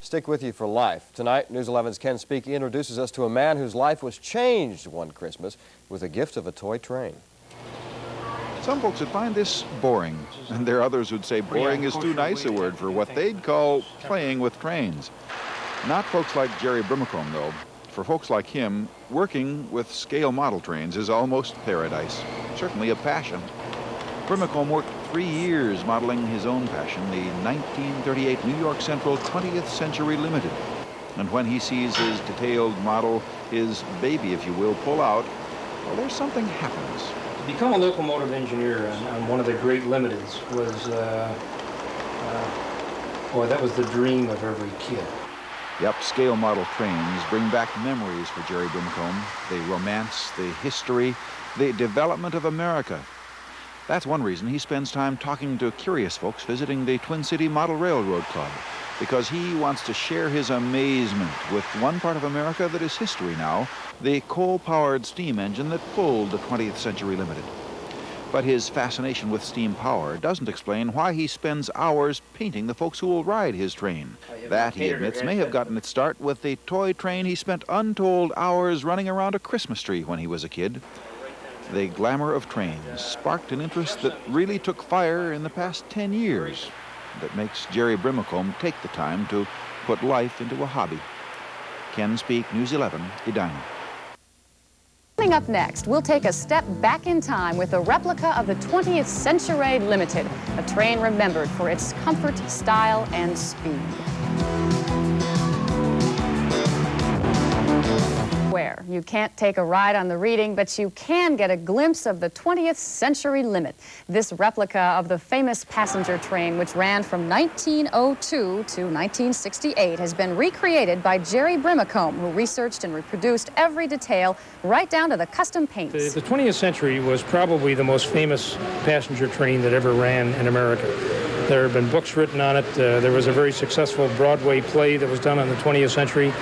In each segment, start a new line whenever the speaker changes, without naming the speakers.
stick with you for life. Tonight, News 11's Ken Speake introduces us to a man whose life was changed one Christmas with a gift of a toy train.
Some folks would find this boring, and there are others who'd say boring is too nice a word for what they'd call playing with trains. Not folks like Jerry Brimacombe, though. For folks like him, working with scale model trains is almost paradise, certainly a passion. Brimacombe worked 3 years modeling his own passion, the 1938 New York Central 20th Century Limited. And when he sees his detailed model, his baby, if you will, pull out, well, there's something happens.
To become a locomotive engineer on one of the great limiteds was, boy, that was the dream of every kid.
Yep, scale model trains bring back memories for Jerry Brimacombe. They romance the history, the development of America. That's one reason he spends time talking to curious folks visiting the Twin City Model Railroad Club, because he wants to share his amazement with one part of America that is history now, the coal-powered steam engine that pulled the 20th Century Limited. But his fascination with steam power doesn't explain why he spends hours painting the folks who will ride his train. That, he admits, may have gotten its start with the toy train he spent untold hours running around a Christmas tree when he was a kid. The glamour of trains sparked an interest that really took fire in the past 10 years. That makes Jerry Brimacombe take the time to put life into a hobby. Ken Speake, News 11, Edina.
Coming up next, we'll take a step back in time with a replica of the 20th Century Limited, a train remembered for its comfort, style, and speed. Where you can't take a ride on the Reading, but you can get a glimpse of the 20th Century Limit. This replica of the famous passenger train, which ran from 1902 to 1968, has been recreated by Jerry Brimacombe, who researched and reproduced every detail, right down to the custom paints.
The 20th century was probably the most famous passenger train that ever ran in America. There have been books written on it. There was a very successful Broadway play that was done on the 20th century.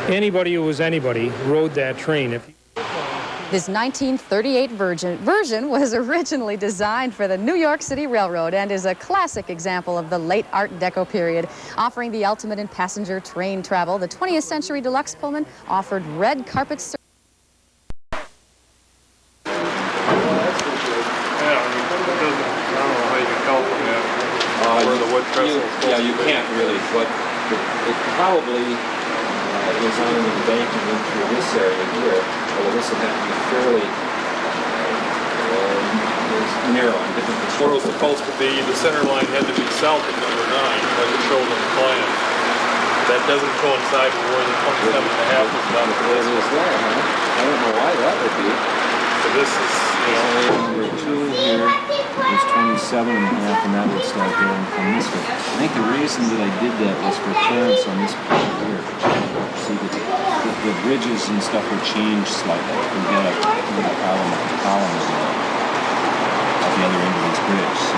Anybody who was anybody rode that train.
This 1938 version was originally designed for the New York City Railroad and is a classic example of the late Art Deco period. Offering the ultimate in passenger train travel, the 20th Century Deluxe Pullman offered red carpet service.
Yeah, you can't really, but it probably is on an embankment in through this area here, although this would have to be fairly narrow and different.
What it was supposed to be, the center line had to be south of number 9, like it shows on the plan. That doesn't coincide with where the 27.5 is done.
It is there, huh? I don't know why that would be.
So this is, you know,
number 2 here is 27.5, and that would start going from this way. I think the reason that I did that was for clearance on this part here. See, the bridges and stuff were changed slightly. We got a little column at the other end of this bridge. So.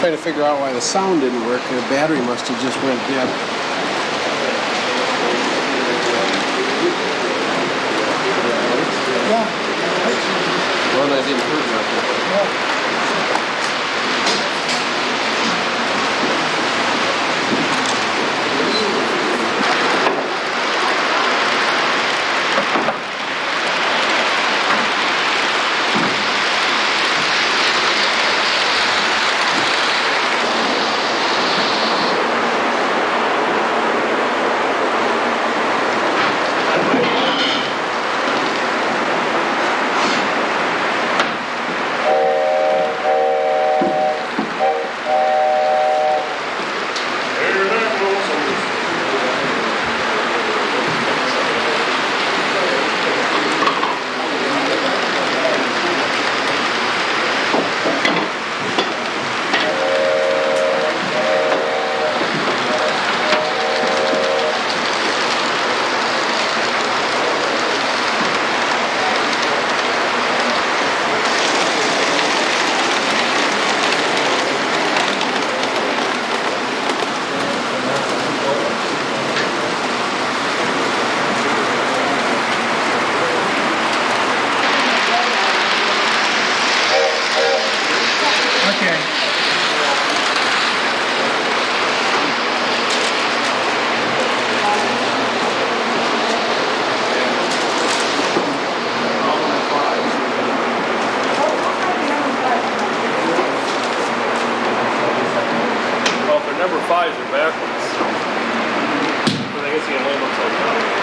Trying to figure out why the sound didn't work. The battery must have just went dead.
Well, that didn't hurt nothing.
Number 5s are backwards. But I guess you can hold them upside down.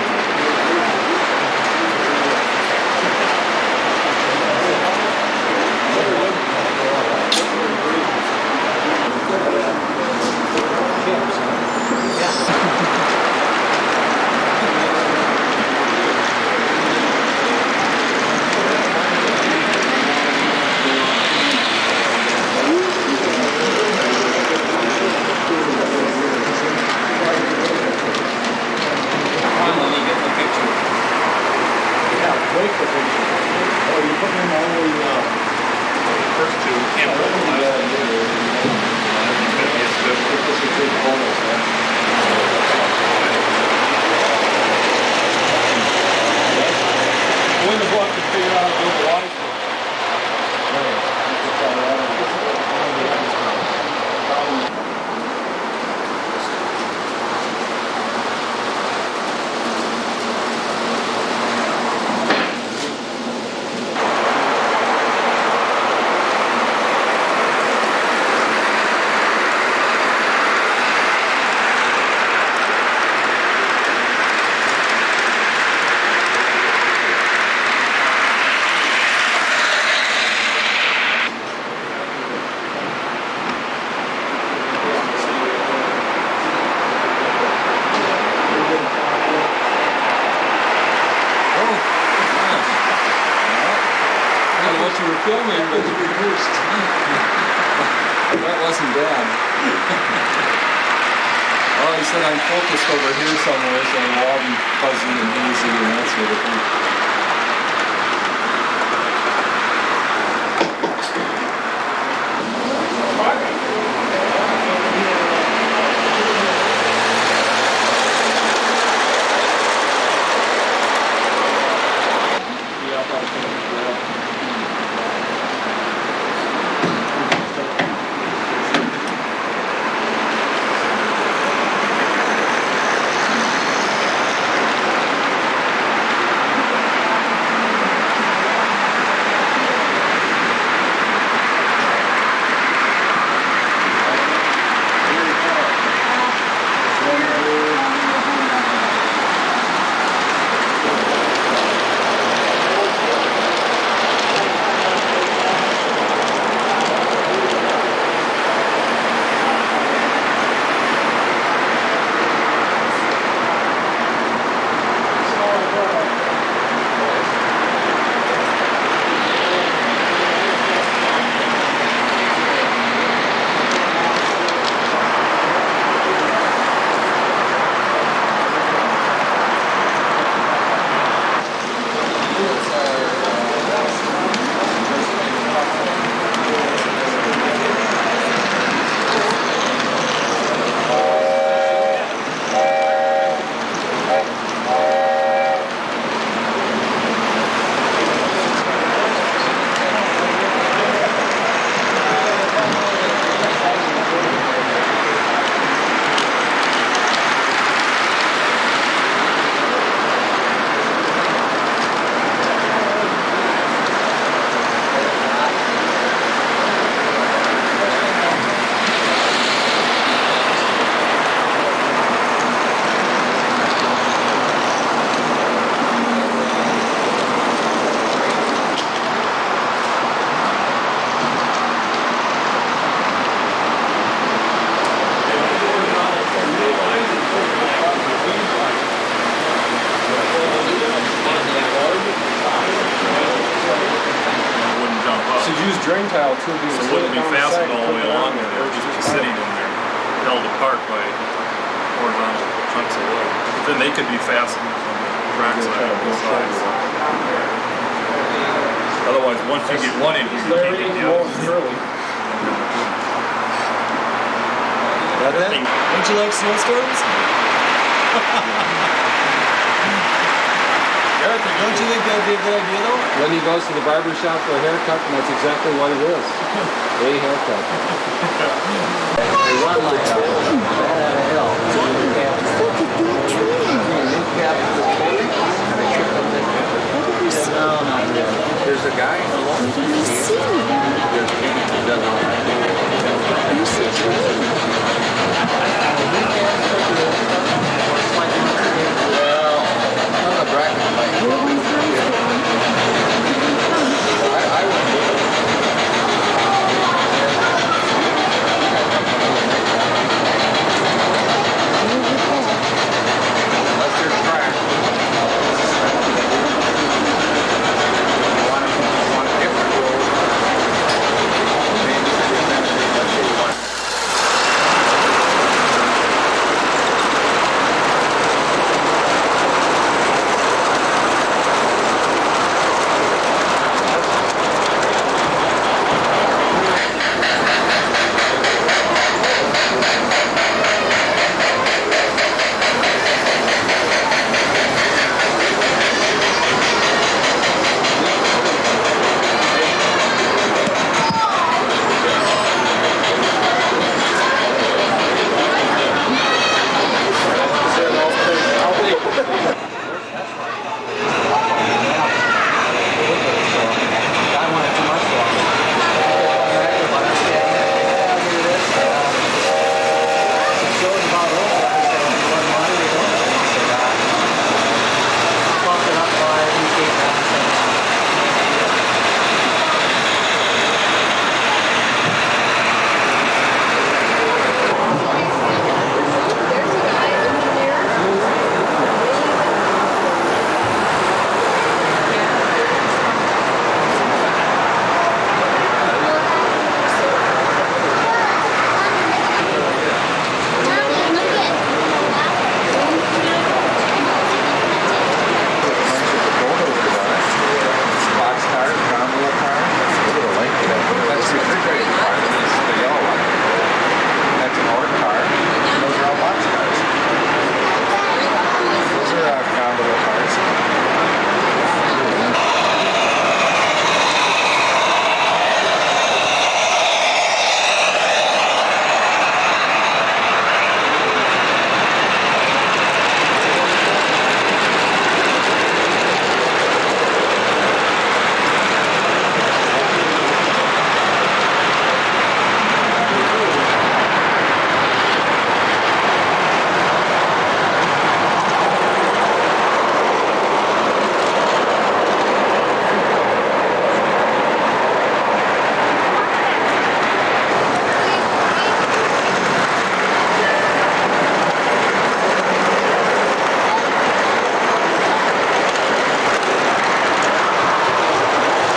Filming, but you reversed. That wasn't bad. Oh, he said I'm focused over here somewhere, so it'll all be fuzzy and hazy and that sort of thing.
drain tile too, because it wouldn't be fastened all the way along there. It would just be sitting in there, held apart by horizontal chunks of wood. But then they could be fastened on the track side on both sides. Otherwise, once you get one in here, you can't get the other.
Don't you like snowstorms? Don't you think that'd be a good idea, though?
When he goes to the barber shop for a haircut, and that's exactly what it is. A haircut. They run like that at a hill. No, not really. There's a guy in the wall.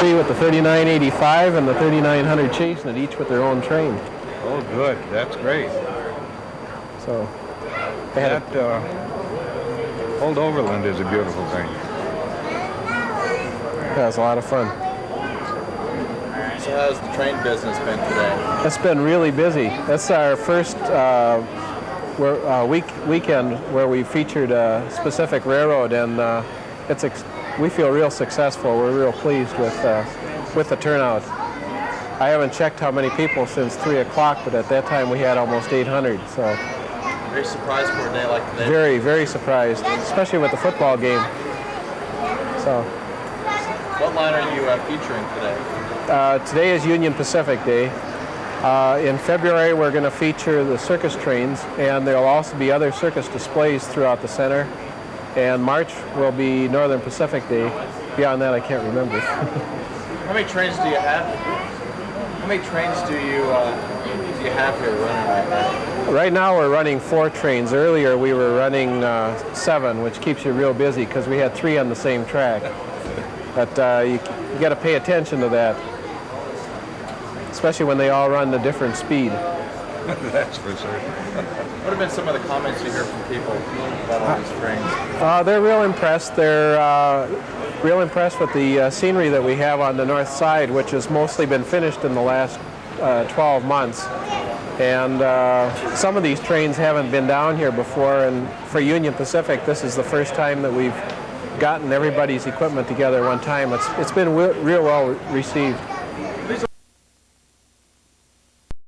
With the 3985 and the 3900 chasing it, each with their own train.
Oh, good. That's great.
So, they had
Old Overland is a beautiful thing.
Yeah, it's a lot of fun.
So how's the train business been today?
It's been really busy. That's our first weekend where we featured a specific railroad, and we feel real successful. We're real pleased with the turnout. I haven't checked how many people since 3 o'clock, but at that time we had almost 800. So
very surprised for a day like today.
Very, very surprised, especially with the football game. So.
What line are you featuring today?
Today is Union Pacific Day. In February, we're going to feature the circus trains, and there will also be other circus displays throughout the center. And March will be Northern Pacific Day. Beyond that, I can't remember.
How many trains do you have? How many trains do you have here running right now?
Right now, we're running 4 trains. Earlier, we were running 7, which keeps you real busy because we had 3 on the same track. But you got to pay attention to that. especially when they all run a different speed.
That's for sure.
What have been some of the comments you hear from people about all these trains?
They're real impressed. They're real impressed with the scenery that we have on the north side, which has mostly been finished in the last 12 months. And some of these trains haven't been down here before, and for Union Pacific, this is the first time that we've gotten everybody's equipment together one time. It's been real well received.